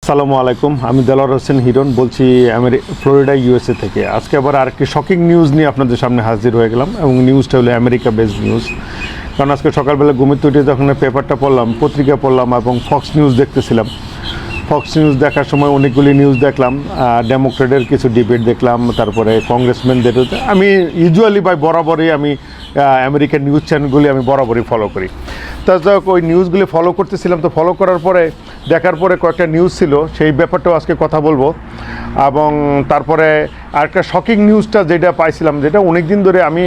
আসসালামু আলাইকুম, আমি দেলোয়ার হোসেন হিরণ বলছি ফ্লোরিডা ইউএসএ থেকে। আজকে আবার আরেকটি শকিং নিউজ নিয়ে আপনাদের সামনে হাজির হয়ে গেলাম এবং নিউজটা হলো আমেরিকা বেসড নিউজ। কারণ আজকে সকালবেলা ঘুমিয়ে উঠে যখন পেপারটা পড়লাম, পত্রিকা পড়লাম এবং ফক্স নিউজ দেখতেছিলাম। ফক্স নিউজ দেখার সময় অনেকগুলি নিউজ দেখলাম, ডেমোক্রেটের কিছু ডিবেট দেখলাম, তারপরে কংগ্রেসম্যানদের। আমি ইউজুয়ালি বরাবরই আমি আমেরিকান নিউজ চ্যানেলগুলি আমি বরাবরই ফলো করি। তাছাড়া ওই নিউজগুলি ফলো করতেছিলাম, তো ফলো করার পরে দেখার পরে কয়েকটা নিউজ ছিল, সেই ব্যাপারটাও আজকে কথা বলবো। এবং তারপরে আরেকটা শকিং নিউজটা যেটা পাইছিলাম, যেটা অনেক দিন ধরে আমি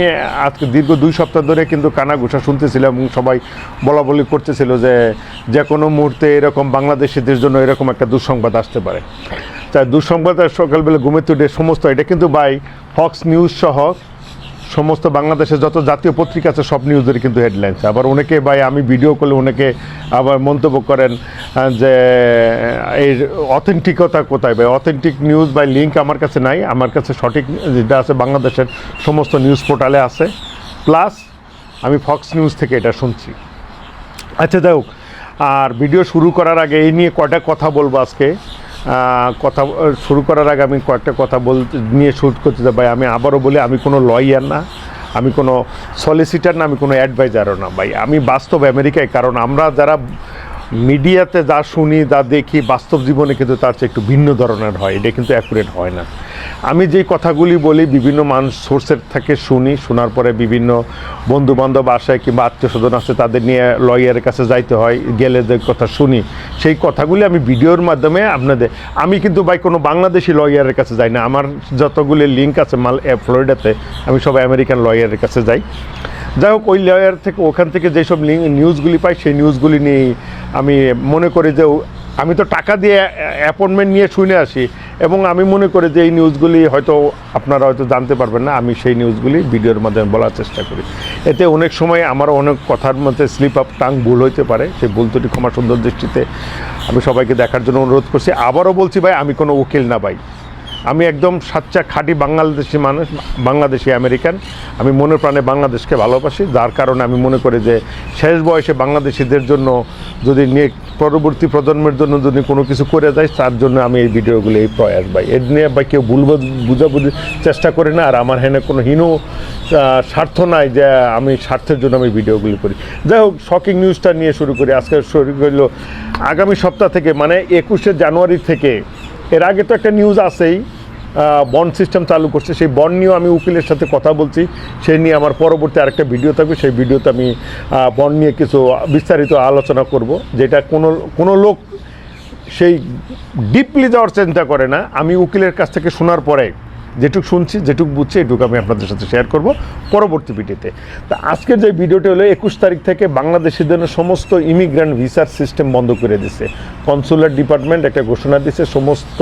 আজকে দীর্ঘ 2 সপ্তাহ ধরে কিন্তু কানাঘুষা শুনতেছিলাম এবং সবাই বলাবলি করতেছিল যে কোনো মুহূর্তে এরকম বাংলাদেশিদের জন্য এরকম একটা দুঃসংবাদ আসতে পারে। তাই দুঃসংবাদ সকালবেলা ঘুমে তুলে সমস্ত এটা কিন্তু ফক্স নিউজ সহ সমস্ত বাংলাদেশের যত জাতীয় পত্রিকা আছে সব নিউজের কিন্তু হেডলাইন্স। আবার অনেকে আমি ভিডিও করলে অনেকে আবার মন্তব্য করেন যে এর অথেন্টিকতা কোথায়। অথেন্টিক নিউজ লিঙ্ক আমার কাছে নাই, আমার কাছে সঠিক যেটা আছে বাংলাদেশের সমস্ত নিউজ পোর্টালে আছে, প্লাস আমি ফক্স নিউজ থেকে এটা শুনছি। আচ্ছা যাই হোক, আর ভিডিও শুরু করার আগে এই নিয়ে কয়টা কথা বলবো আজকে। কথা শুরু করার আগে আমি কয়েকটা কথা নিয়ে শুরু করতে চাই। আমি আবারও বলি, আমি কোনো লয়ার না, আমি কোনো সলিসিটার না, আমি কোনো অ্যাডভাইজারও না আমি বাস্তব আমেরিকায়। কারণ আমরা যারা মিডিয়াতে যা শুনি, যা দেখি, বাস্তব জীবনে কিন্তু তার চেয়ে একটু ভিন্ন ধরনের হয়, এটা কিন্তু অ্যাকুরেট হয় না। আমি যেই কথাগুলি বলি বিভিন্ন মানুষ সোর্সের থেকে শুনি, শোনার পরে বিভিন্ন বন্ধুবান্ধব আসে কিংবা আত্মীয় স্বজন আছে, তাদের নিয়ে লয়ারের কাছে যাইতে হয়, গেলে যে কথা শুনি সেই কথাগুলি আমি ভিডিওর মাধ্যমে আমি কিন্তু কোনো বাংলাদেশি লয়ারের কাছে যাই না। আমার যতগুলি লিঙ্ক আছে ফ্লোরিডাতে, আমি সব আমেরিকান লয়ারের কাছে যাই। যাই হোক, ওই লয়ার থেকে ওখান থেকে যেসব নিউজগুলি পাই সেই নিউজগুলি নিয়ে আমি মনে করি যে আমি তো টাকা দিয়ে অ্যাপয়েন্টমেন্ট নিয়ে শুনে আসি, এবং আমি মনে করি যে এই নিউজগুলি হয়তো আপনারা হয়তো জানতে পারবেন না, আমি সেই নিউজগুলি ভিডিওর মাধ্যমে বলার চেষ্টা করি। এতে অনেক সময় আমার অনেক কথার মধ্যে স্লিপ আপ টাং ভুল হইতে পারে, সেই ভুল ত্রুটি ক্ষমা সুন্দর দৃষ্টিতে আমি সবাইকে দেখার জন্য অনুরোধ করছি। আবারও বলছি আমি কোনো উকিল না আমি একদম সাচ্চা খাঁটি বাংলাদেশি মানুষ, বাংলাদেশি আমেরিকান। আমি মনে প্রাণে বাংলাদেশকে ভালোবাসি, যার কারণে আমি মনে করি যে শেষ বয়সে বাংলাদেশিদের জন্য যদি পরবর্তী প্রজন্মের জন্য যদি কোনো কিছু করে যায়, তার জন্য আমি এই ভিডিওগুলো এই প্রয়াস এর নিয়ে কেউ ভুল বুঝাবুঝির চেষ্টা করি না। আর আমার কোনো হীন স্বার্থ নাই যে আমি স্বার্থের জন্য আমি ভিডিওগুলি করি। যাই হোক, শকিং নিউজটা নিয়ে শুরু করি। আজকে শুরু করলো আগামী সপ্তাহ থেকে, 21শে জানুয়ারি থেকে। এর আগে তো একটা নিউজ আছেই, বন্ড সিস্টেম চালু করছে, সেই বন্ড নিয়েও আমি উকিলের সাথে কথা বলছি। সেই নিয়ে আমার পরবর্তী আরেকটা ভিডিও থাকবে, সেই ভিডিওতে আমি বন্ড নিয়ে কিছু বিস্তারিত আলোচনা করব, যেটা কোনো লোক সেই ডিপলি যাওয়ার চিন্তা করে না। আমি উকিলের কাছ থেকে শোনার পরে যেটুকু শুনছি, যেটুকু বুঝছি, এটুকু আমি আপনাদের সাথে শেয়ার করব পরবর্তী ভিডিওতে। তা আজকের যে ভিডিওটি হলো 21 তারিখ থেকে বাংলাদেশিদের সমস্ত ইমিগ্রেন্ট ভিসার সিস্টেম বন্ধ করে দিছে। কনসুলার ডিপার্টমেন্ট একটা ঘোষণা দিছে, সমস্ত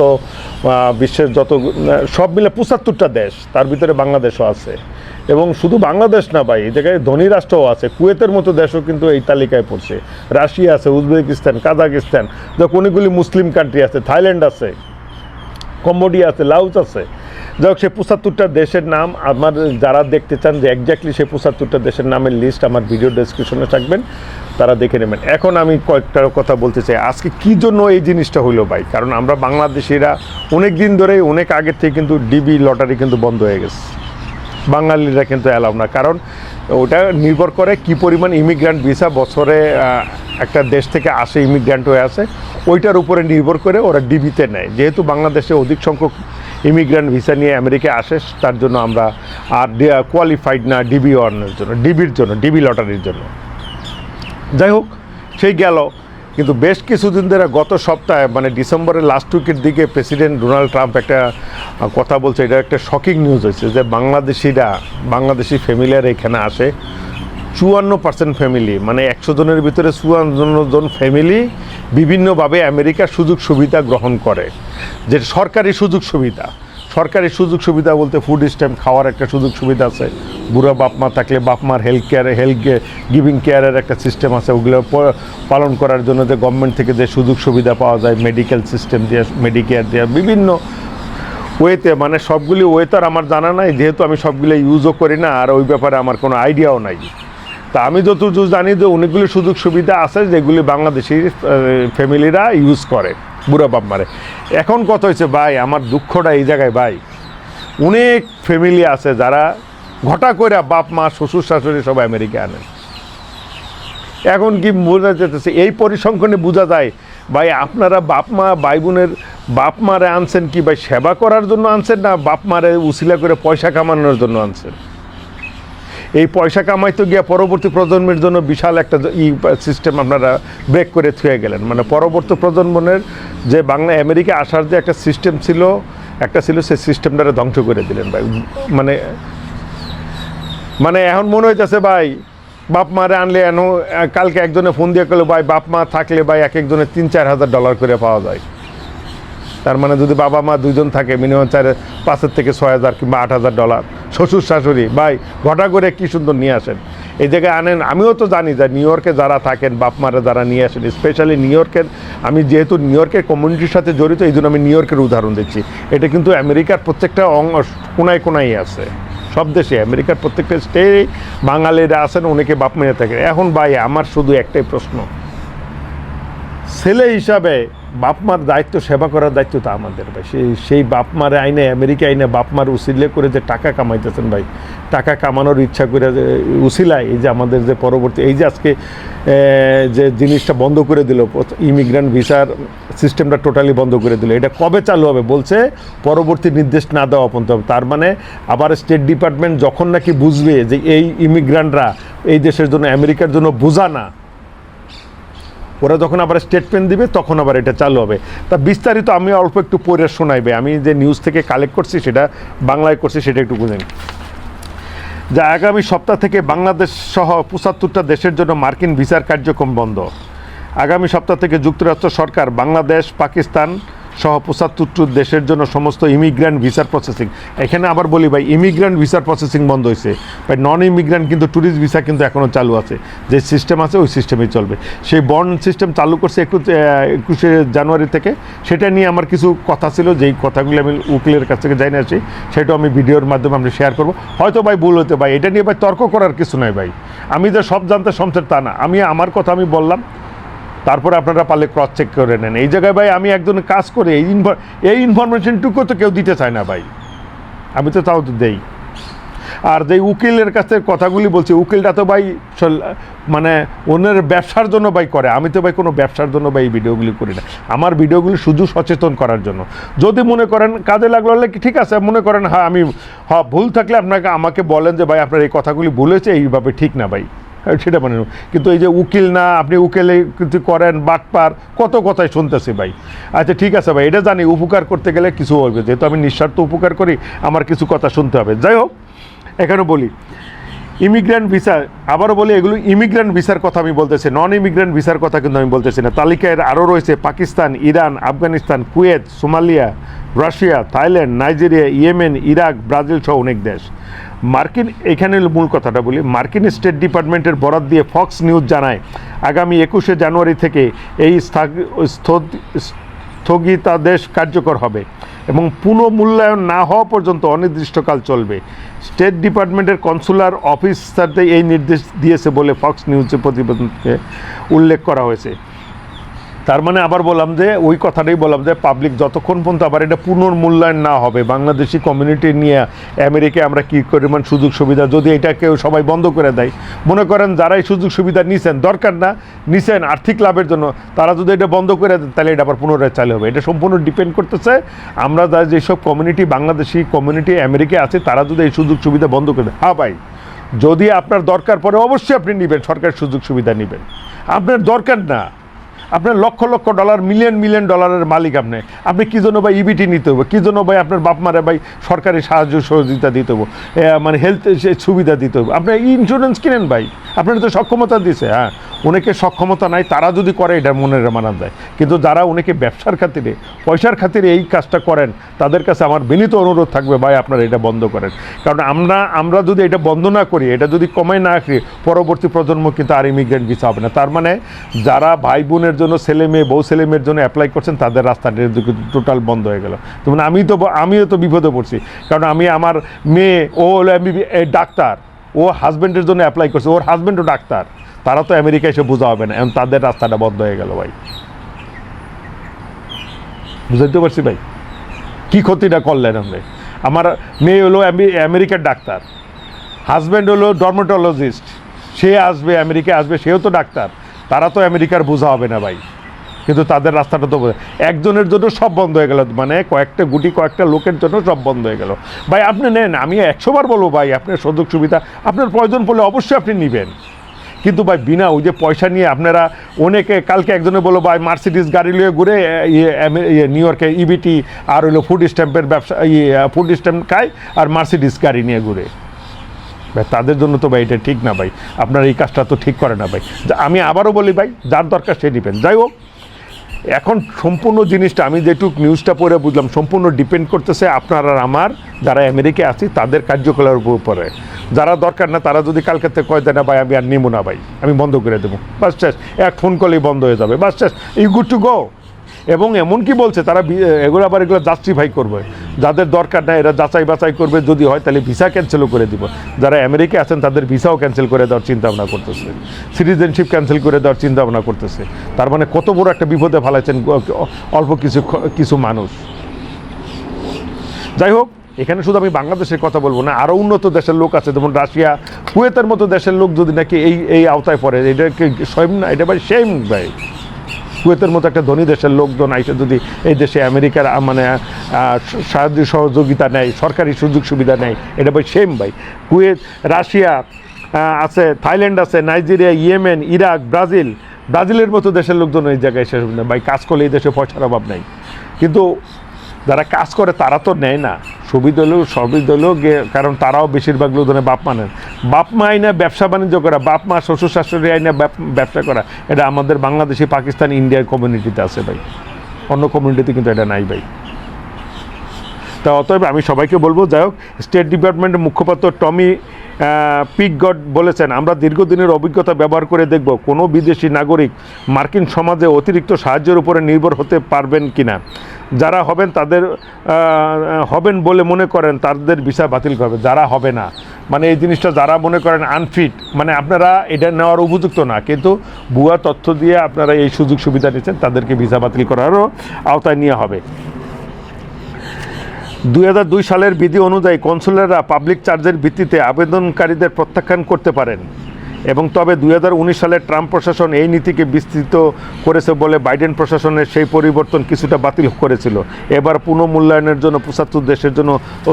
বিশ্বের যত সব মিলে 75টা দেশ, তার ভিতরে বাংলাদেশও আছে। এবং শুধু বাংলাদেশ না এই জায়গায় ধনী রাষ্ট্রও আছে, কুয়েতের মতো দেশও কিন্তু এই তালিকায় পড়ছে। রাশিয়া আছে, উজবেকিস্তান, কাজাকিস্তান, অনেকগুলি মুসলিম কান্ট্রি আছে, থাইল্যান্ড আছে, কম্বোডিয়া আছে, লাওস আছে। যাই হোক, সেই 75টা দেশের নাম আমার যারা দেখতে চান যে একজাক্টলি সেই 75টা দেশের নামের লিস্ট আমার ভিডিও ডেসক্রিপশনে থাকবেন, তারা দেখে নেবেন। এখন আমি কয়েকটা কথা বলতে চাই আজকে কী জন্য এই জিনিসটা হইলো কারণ আমরা বাংলাদেশিরা অনেক দিন ধরে, অনেক আগের থেকে কিন্তু ডিবি লটারি কিন্তু বন্ধ হয়ে গেছে। বাঙালিরা কিন্তু অ্যালাউ না, কারণ ওটা নির্ভর করে কি পরিমাণ ইমিগ্র্যান্ট ভিসা বছরে একটা দেশ থেকে আসে, ইমিগ্র্যান্ট হয়ে আসে, ওইটার উপরে নির্ভর করে ওরা ডিবিতে নেয়। যেহেতু বাংলাদেশে অধিক সংখ্যক ইমিগ্র্যান্ট ভিসা নিয়ে আমেরিকায় আসে, তার জন্য আমরা আর কোয়ালিফাইড না ডিবি ওয়ানের জন্য, ডিবি লটারির জন্য। যাই হোক, সেই গেল। কিন্তু বেশ কিছুদিন ধরে গত সপ্তাহে ডিসেম্বরের লাস্ট উইকের দিকে প্রেসিডেন্ট ডোনাল্ড ট্রাম্প একটা কথা বলছে, এটা একটা শকিং নিউজ হয়েছে যে বাংলাদেশি ফ্যামিলিরা এখানে আসে 54% ফ্যামিলি, 100 জনের ভিতরে 54 জন ফ্যামিলি বিভিন্নভাবে আমেরিকার সুযোগ সুবিধা গ্রহণ করে। যে সরকারি সুযোগ সুবিধা বলতে ফুড স্ট্যাম্প খাওয়ার একটা সুযোগ সুবিধা আছে, বুড়া বাপ মা থাকলে বাপ মার হেলথ গিভিং কেয়ারের একটা সিস্টেম আছে, ওগুলো পালন করার জন্য যে গভর্নমেন্ট থেকে যে সুযোগ সুবিধা পাওয়া যায়, মেডিকেল সিস্টেম দিয়ে, মেডিকেয়ার দেওয়া, বিভিন্ন ওয়েতে, সবগুলি ওয়ে তো আর আমার জানা নাই, যেহেতু আমি সবগুলো ইউজও করি না, আর ওই ব্যাপারে আমার কোনো আইডিয়াও নাই। তা আমি যতটুকু জানি যে অনেকগুলি সুযোগ সুবিধা আছে যেগুলি বাংলাদেশি ফ্যামিলিরা ইউজ করে। বুড়া বাপ মারে। এখন কত হয়েছে ভাই, আমার দুঃখটা এই জায়গায় ভাই, অনেক ফ্যামিলি আছে যারা ঘটা করে বাপ মা শ্বশুর শাশুড়ি সব আমেরিকা আনেন। এখন কি বোঝা যেতেছে, এই পরিসংখ্যানে বোঝা যায় ভাই আপনারা বাপ মা ভাই বোনের বাপ মারে আনছেন কি ভাই সেবা করার জন্য আনছেন, না বাপ মারে উসিলা করে পয়সা কামানোর জন্য আনছেন? এই পয়সা কামাইতে গিয়ে পরবর্তী প্রজন্মের জন্য বিশাল একটা সিস্টেম আপনারা ব্রেক করে থুয়ে গেলেন। মানে পরবর্তী প্রজন্মের যে বাংলা আমেরিকা আসার যে একটা সিস্টেম ছিল সেই সিস্টেমটারে ধ্বংস করে দিলেন ভাই। মানে মানে এখন মনে হইতেছে ভাই বাপ মারে আনলে কালকে একজনে ফোন দিয়ে করলো ভাই বাপ মা থাকলে ভাই এক একজনের $3-4,000 করে পাওয়া যায়। তার মানে যদি বাবা মা দুইজন থাকে মিনিমাম 5,000 থেকে 6,000 কিংবা $8,000। শ্বশুর শাশুড়ি ভাই ঘটা করে কি সুন্দর নিয়ে আসেন, এই জায়গায় আনেন। আমিও তো জানি যে নিউ ইয়র্কে যারা থাকেন বাপ মারা যারা নিয়ে আসেন, স্পেশালি নিউ ইয়র্কের, আমি যেহেতু নিউ ইয়র্কের কমিউনিটির সাথে জড়িত এই জন্য আমি নিউ ইয়র্কের উদাহরণ দিচ্ছি। এটা কিন্তু আমেরিকার প্রত্যেকটা কোনায় কোনায় আছে, সব দেশে আমেরিকার প্রত্যেকটা স্টেটে বাঙালিরা আছেন, অনেকে বাপ মেয়ে থাকে। এখন ভাই আমার শুধু একটাই প্রশ্ন, ছেলে হিসাবে বাপ মার দায়িত্ব, সেবা করার দায়িত্ব তো আমাদের ভাই। সেই বাপ মারে আইনে আমেরিকা আইনে বাপ মার উসিলে করে যে টাকা কামাইতেছেন ভাই, টাকা কামানোর ইচ্ছা করে উসিলায় এই যে আমাদের যে পরবর্তী এই যে আজকে যে জিনিসটা বন্ধ করে দিল, ইমিগ্রেন্ট ভিসার সিস্টেমটা টোটালি বন্ধ করে দিল। এটা কবে চালু হবে বলছে, পরবর্তী নির্দেশ না দেওয়া পর্যন্ত হবে। তার মানে আবার স্টেট ডিপার্টমেন্ট যখন নাকি বুঝবে যে এই ইমিগ্রেন্টরা এই দেশের জন্য আমেরিকার জন্য বোঝা না, ওরা যখন আবার স্টেটমেন্ট দিবে তখন আবার এটা চালু হবে। তা বিস্তারিত আমি অল্প একটু পড়ে শোনাইবে, আমি যে নিউজ থেকে কালেক্ট করছি সেটা বাংলায় করছি, সেটা একটু বুঝেন। যা আগামী সপ্তাহ থেকে বাংলাদেশ সহ 75টা দেশের জন্য মার্কিন ভিসার কার্যক্রম বন্ধ। আগামী সপ্তাহ থেকে যুক্তরাষ্ট্র সরকার বাংলাদেশ, পাকিস্তান সহ 75 দেশের জন্য সমস্ত ইমিগ্রেন্ট ভিসার প্রসেসিং, এখানে আবার বলি ভাই ইমিগ্রেন্ট ভিসার প্রসেসিং বন্ধ হয়েছে ভাই, নন ইমিগ্রেন্ট কিন্তু ট্যুরিস্ট ভিসা কিন্তু এখনও চালু আছে। যে সিস্টেম আছে ওই সিস্টেমেই চলবে। সেই বন্ড সিস্টেম চালু করছে 21শে জানুয়ারি থেকে। সেটা নিয়ে আমার কিছু কথা ছিল, যেই কথাগুলো আমি উকিলের কাছ থেকে জানিয়ে আসি, সেটাও আমি ভিডিওর মাধ্যমে আমি শেয়ার করবো। হয়তো ভাই ভুল হতে ভাই, এটা নিয়ে ভাই তর্ক করার কিছু নয় ভাই, আমি যে সব জানতে সমস্যা তা না, আমি আমার কথা আমি বললাম, তারপরে আপনারা পারলে ক্রস চেক করে নেন। এই জায়গায় ভাই আমি একজন কাজ করে এই ইনফরমেশনটুকু তো কেউ দিতে চায় না ভাই, আমি তো তাও তো দেই। আর যে উকিলের কাছে কথাগুলি বলছি, উকিলটা তো ভাই মানে ওনার ব্যবসার জন্য ভাই করে, আমি তো ভাই কোনো ব্যবসার জন্য ভাই এই ভিডিওগুলি করি না। আমার ভিডিওগুলি শুধু সচেতন করার জন্য। যদি মনে করেন কাজে লাগলো ঠিক আছে, মনে করেন হ্যাঁ আমি ভুল থাকলে আমাকে বলেন যে ভাই আপনার এই কথাগুলি ভুল হয়েছে, এইভাবে ঠিক না ভাই, সেটা মানে। কিন্তু এই যে উকিল না, আপনি উকিলে কিছু করেন বাটপার, কত কথাই শুনতেছি ভাই। আচ্ছা ঠিক আছে ভাই, এটা জানি উপকার করতে গেলে কিছু হবে, যেহেতু আমি নিঃস্বার্থ উপকার করি আমার কিছু কথা শুনতে হবে। যাই হোক, এখানে বলি ইমিগ্রেন্ট ভিসা, আবারও বলি এগুলো ইমিগ্রেন্ট ভিসার কথা আমি বলতেছি, নন ইমিগ্রেন্ট ভিসার কথা কিন্তু আমি বলতেছি না। তালিকায় আরও রয়েছে Pakistan, Iran, Afghanistan, Kuwait, Somalia, Russia, Thailand, Nigeria, Yemen, Iraq, Brazil সহ অনেক দেশ। মার্কিন, এখানে মূল কথাটা বলি, মার্কিন স্টেট ডিপার্টমেন্টের বরাত দিয়ে ফক্স নিউজ জানায় আগামী 21শে জানুয়ারি থেকে এই স্থগিতাদেশ কার্যকর হবে এবং পুনঃমূল্যায়ন না হওয়া পর্যন্ত অনির্দিষ্টকাল চলবে। স্টেট ডিপার্টমেন্টের কনসুলার অফিসারদের এই নির্দেশ দিয়েছে বলে ফক্স নিউজের প্রতিবেদনকে উল্লেখ করা হয়েছে। তার মানে আবার বললাম যে ওই কথাটাই বললাম যে পাবলিক যতক্ষণ পর্যন্ত আবার এটা পুনর্মূল্যায়ন না হবে, বাংলাদেশি কমিউনিটি নিয়ে আমেরিকায় আমরা কী পরিমাণ সুযোগ সুবিধা, যদি এটাকে সবাই বন্ধ করে দেয়, মনে করেন যারাই সুযোগ সুবিধা নিছেন, দরকার না নিছেন আর্থিক লাভের জন্য, তারা যদি এটা বন্ধ করে দেয় তাহলে এটা আবার পুনরায় চালু হবে। এটা সম্পূর্ণ ডিপেন্ড করতেছে আমরা যেসব কমিউনিটি, বাংলাদেশি কমিউনিটি আমেরিকায় আছে, তারা যদি এই সুযোগ সুবিধা বন্ধ করে দেয়। হ্যাঁ ভাই, যদি আপনার দরকার পড়ে অবশ্যই আপনি নেবেন, সরকারের সুযোগ সুবিধা নেবেন। আপনার দরকার না, আপনার lakh lakh dollar, million million ডলারের মালিক আপনি কী জন্য ভাই ইবিটি নিতে হবে, কী জন্য ভাই আপনার বাপ মারে ভাই সরকারি সাহায্য সহযোগিতা দিতে হবে, মানে হেলথ সুবিধা দিতে হবে, আপনার ইন্স্যুরেন্স কিনেন ভাই, আপনার তো সক্ষমতা দিছে। হ্যাঁ, অনেকে সক্ষমতা নাই, তারা যদি করে এটা মনের মানা যায়, কিন্তু যারা অনেকে ব্যবসার খাতিরে, পয়সার খাতিরে এই কাজটা করেন, তাদের কাছে আমার বিনীত অনুরোধ থাকবে ভাই আপনারা এটা বন্ধ করেন। কারণ আমরা যদি এটা বন্ধ না করি, এটা যদি কমে না করি, পরবর্তী প্রজন্ম কিন্তু আর ইমিগ্রেন্ট ভিসা হবে না। তার মানে যারা ভাই বোনের জন্য, ছেলে মেয়ে, বউ ছেলে মেয়ের জন্য অ্যাপ্লাই করছেন, তাদের রাস্তাটা টোটাল বন্ধ হয়ে গেল। তেমন আমিও তো বিপদে পড়ছি, কারণ আমার মেয়ে, ও হলো ডাক্তার, ও হাজব্যান্ডের জন্য অ্যাপ্লাই করছে, ওর হাজব্যান্ডও ডাক্তার, তারা তো আমেরিকা এসে বোঝা হবে না, এখন তাদের রাস্তাটা বন্ধ হয়ে গেল ভাই। বুঝতে পারছি ভাই কী ক্ষতিটা করলেন আপনি। আমার মেয়ে হলো আমেরিকার ডাক্তার, হাজব্যান্ড হলো ডার্মাটোলজিস্ট, সে আসবে আমেরিকা আসবে, সেও তো ডাক্তার, তারা তো আমেরিকার বোঝা হবে না ভাই, কিন্তু তাদের রাস্তাটা তো একজনের জন্য সব বন্ধ হয়ে গেল, মানে কয়েকটা লোকের জন্য সব বন্ধ হয়ে গেল ভাই। আপনি নেন, আমি 100বার বলবো ভাই, আপনার সুযোগ সুবিধা আপনার প্রয়োজন পড়লে অবশ্যই আপনি নেবেন, কিন্তু ভাই বিনা ওই যে পয়সা নিয়ে আপনারা অনেকে, কালকে একজনে বললো ভাই মার্সিডিস গাড়ি নিয়ে ঘুরে নিউ ইয়র্কে ইবিটি আর হইলো ফুড স্ট্যাম্পের ব্যবসা, ফুড স্ট্যাম্প খায় আর মার্সিডিস গাড়ি নিয়ে ঘুরে ভাই, তাদের জন্য তো ভাই এটা ঠিক না ভাই, আপনার এই কাজটা তো ঠিক করে না ভাই। আমি আবারও বলি ভাই, যার দরকার সে নেবেন। যাই হোক, এখন সম্পূর্ণ জিনিসটা আমি যেটুক নিউজটা পড়ে বুঝলাম সম্পূর্ণ ডিপেন্ড করতেছে আপনার আর আমার যারা আমেরিকায় আছি তাদের কার্যকলাপের উপরে। যারা দরকার না তারা যদি কালকে থেকে কয় দেয় না ভাই আমি আর নেবো না ভাই, আমি বন্ধ করে দেবো, বাস শেষ, এক ফোন কলেই বন্ধ হয়ে যাবে, বাস শেষ, ইউ গুড টু গো। এবং এমন কি বলছে তারা এগুলো আবার এগুলো জাস্টিফাই করবে, যাদের দরকার না এরা যাচাই বাছাই করবে, যদি হয় তাহলে ভিসা ক্যান্সেলও করে দিব। যারা আমেরিকায় আছেন তাদের ভিসাও ক্যান্সেল করে দেওয়ার চিন্তা ভাবনা করতেছে, সিটিজেনশিপ ক্যান্সেল করে দেওয়ার চিন্তা ভাবনা করতেছে। তার মানে কত বড় একটা বিপদে ফেলাইছেন অল্প কিছু মানুষ। যাই হোক, এখানে শুধু আমি বাংলাদেশের কথা বলবো না, আরও উন্নত দেশের লোক আছে, যেমন রাশিয়া, কুয়েতের মতো দেশের লোক যদি নাকি এই আওতায় পড়ে, এটা কি সেম না? এটা ভাই সেম ভাই। কুয়েতের মতো একটা ধনী দেশের লোকজন আইসে যদি এই দেশে আমেরিকার মানে সাহায্য সহযোগিতা নেয়, সরকারি সুযোগ সুবিধা নেয়, এটা ভাই সেম ভাই। কুয়েত, রাশিয়া আছে, থাইল্যান্ড আছে, নাইজেরিয়া, ইয়েমেন, ইরাক, ব্রাজিলের মতো দেশের লোকজন এই জায়গায় শেষ না ভাই। কাজ করলে এই দেশে পয়সার অভাব নাই, কিন্তু যারা কাজ করে তারা তো নেয় না সুবিধা হলেও, কারণ তারাও বেশিরভাগ লোকজনের বাপ মা আইনা ব্যবসা বাণিজ্য করা, বাপ মা শ্বশুর শাশুড়ি আইনা ব্যবসা করা, এটা আমাদের বাংলাদেশি, পাকিস্তান, ইন্ডিয়ার কমিউনিটিতে আছে ভাই, অন্য কমিউনিটিতে কিন্তু এটা নাই ভাই। তা অতএব আমি সবাইকে বলবো, যাই হোক, স্টেট ডিপার্টমেন্টের মুখপাত্র টমি পিকগড বলেছেন, আমরা দীর্ঘদিনের অভিজ্ঞতা ব্যবহার করে দেখব কোনো বিদেশি নাগরিক মার্কিন সমাজে অতিরিক্ত সাহায্যের উপরে নির্ভর হতে পারবেন কিনা। যারা হবেন বলে মনে করেন তাদের ভিসা বাতিল করবে। যারা হবে না মানে এই জিনিসটা যারা মনে করেন আনফিট, মানে আপনারা এটা নেওয়ার উপযুক্ত না, কিন্তু ভুয়া তথ্য দিয়ে আপনারা এই সুযোগ সুবিধা নিচ্ছেন, তাদেরকে ভিসা বাতিল করারও আওতায় নেওয়া হবে। 2002 সালের বিধি অনুযায়ী কনসুলাররা পাবলিক চার্জের ভিত্তিতে আবেদনকারীদের প্রত্যাখ্যান করতে পারেন, এবং তবে 2019 সালে ট্রাম্প প্রশাসন এই নীতিকে বিস্তৃত করেছে বলে বাইডেন প্রশাসনের সেই পরিবর্তন কিছুটা বাতিল করেছিল। এবার পুনঃমূল্যায়নের জন্য 75 দেশের জন্য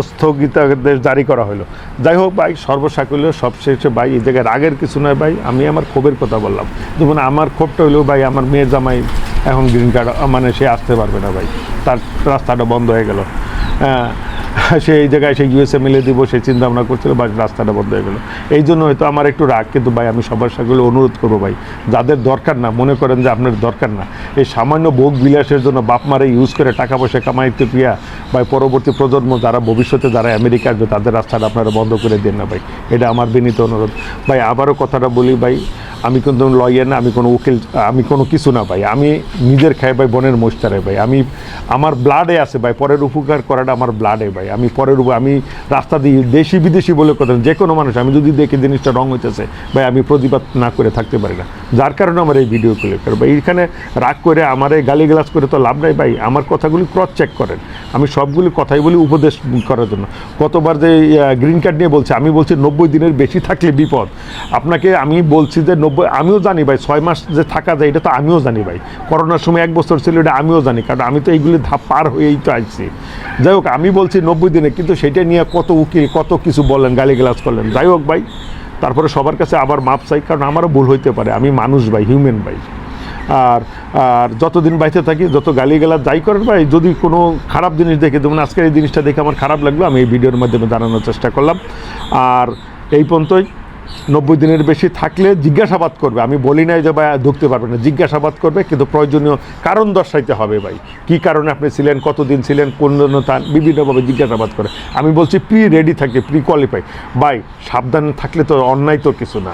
স্থগিতাদেশ জারি করা হলো। যাই হোক ভাই, সর্বসাকুল্য সবশেষে ভাই এই জায়গায় রাগের কিছু নয় ভাই, আমি আমার ক্ষোভের কথা বললাম। যেমন আমার ক্ষোভটা হলেও ভাই, আমার মেয়ের জামাই এখন গ্রিন কার্ড মানে সে আসতে পারবে না ভাই, তার রাস্তাটা বন্ধ হয়ে গেল। সে এই জায়গায় সে ইউএসএ মিলে দিব সে চিন্তা ভাবনা করছিল, বা রাস্তাটা বন্ধ হয়ে গেলো। এই জন্য হয়তো আমার একটু রাগ, কিন্তু ভাই আমি সবার সাথে অনুরোধ করবো ভাই, যাদের দরকার না, মনে করেন যে আপনার দরকার না, এই সামান্য ভোগ বিলাসের জন্য বাপ মারে ইউজ করে টাকা পয়সা কামাইতে প্রিয়া ভাই, পরবর্তী প্রজন্ম যারা ভবিষ্যতে যারা আমেরিকা আসবে তাদের রাস্তাটা আপনারা বন্ধ করে দেন না ভাই, এটা আমার বিনীত অনুরোধ ভাই। আবারও কথাটা বলি ভাই, আমি কিন্তু লয়ার না, আমি কোনো উকিল, আমি কোনো কিছু না ভাই, আমি নিজের খাই ভাই, বোনের মোস্তারে ভাই, আমি আমার ব্লাডে আছে ভাই, পরের উপকার করাটা আমার ব্লাডে ভাই। আমি আমি রাস্তা দিয়ে দেশি বিদেশি বলে কথা, যে কোনো মানুষ আমি যদি দেখি জিনিসটা রং হইতেছে ভাই, আমি প্রতিবাদ না করে থাকতে পারি না, যার কারণে আমার এই ভিডিও ক্লিক করে ভাই। এইখানে রাগ করে আমার এই গালিগালাজ করে তো লাভ নাই ভাই, আমার কথাগুলি ক্রস চেক করেন, আমি সবগুলি কথাই বলি উপদেশ করার জন্য। কতবার যে গ্রিন কার্ড নিয়ে বলছে, আমি বলছি 90 দিনের বেশি থাকলে বিপদ। আপনাকে আমি বলছি যে 90, আমিও জানি ভাই 6 মাস যে থাকা যায় এটা তো আমিও জানি ভাই, করোনার সময় 1 বছর ছিল এটা আমিও জানি, কারণ আমি তো এইগুলি ধাপ পার হয়েই তো আসছি। যাই হোক, আমি বলছি 90 দিনে, কিন্তু সেটা নিয়ে কত উকিল কত কিছু বললেন, গালিগালাজ করলেন। যাই হোক ভাই, তারপরে সবার কাছে আবার মাপ চাই, কারণ আমারও ভুল হইতে পারে, আমি মানুষ ভাই, হিউম্যান ভাই। আর যতদিন বাইতে থাকি, যত গালিগালাজ যাই করেন ভাই, যদি কোনো খারাপ জিনিস দেখে, যেমন আজকের এই জিনিসটা দেখে আমার খারাপ লাগলো, আমি এই ভিডিওর মাধ্যমে জানানোর চেষ্টা করলাম। আর এই পর্যন্তই। 90 দিনের বেশি থাকলে জিজ্ঞাসাবাদ করবে, আমি বলি নাই যে ভাই ঢুকতে পারবে না, জিজ্ঞাসাবাদ করবে, কিন্তু প্রয়োজনীয় কারণ দর্শাইতে হবে ভাই, কী কারণে আপনি ছিলেন, কতদিন ছিলেন, কোন জন্য, তার বিভিন্নভাবে জিজ্ঞাসাবাদ করে। আমি বলছি প্রি রেডি থাকে, প্রি কোয়ালিফাই ভাই, সাবধান থাকলে তো অন্যায় তো কিছু না,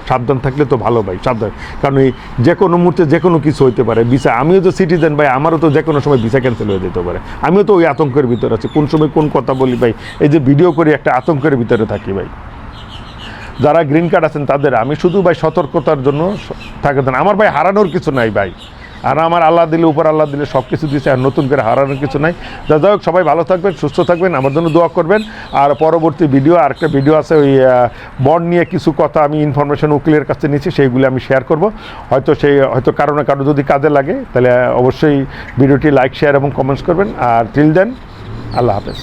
সাবধান থাকলে তো ভালো ভাই, সাবধান, কারণ এই যে কোনো মুহূর্তে যে কোনো কিছু হইতে পারে। ভিসা, আমিও তো সিটিজেন ভাই, আমারও তো যে কোনো সময় ভিসা ক্যান্সেল হয়ে যেতে পারে, আমিও তো ওই আতঙ্কের ভিতরে আছি, কোন সময় কোন কথা বলি ভাই, এই যে ভিডিও করি একটা আতঙ্কের ভিতরে থাকি ভাই। যারা গ্রিন কার্ড আছেন তাদের আমি শুধু ভাই সতর্কতার জন্য থাকে দেন, আমার ভাই হারানোর কিছু নাই ভাই, আর আমার আল্লাহ দিলে উপর আল্লাহ দিলে সব কিছু দিয়েছে, আর নতুন করে হারানোর কিছু নাই। যাই হোক, সবাই ভালো থাকবেন, সুস্থ থাকবেন, আমার জন্য দোয়া করবেন। আর পরবর্তী ভিডিও, আরেকটা ভিডিও আছে ওই বন্ড নিয়ে কিছু কথা আমি ইনফরমেশন উকিলের কাছে নিচ্ছি, সেইগুলি আমি শেয়ার করব। হয়তো কারো না কারো যদি কাজে লাগে তাহলে অবশ্যই ভিডিওটি লাইক, শেয়ার এবং কমেন্টস করবেন। আর টিল দেন, আল্লাহ হাফেজ।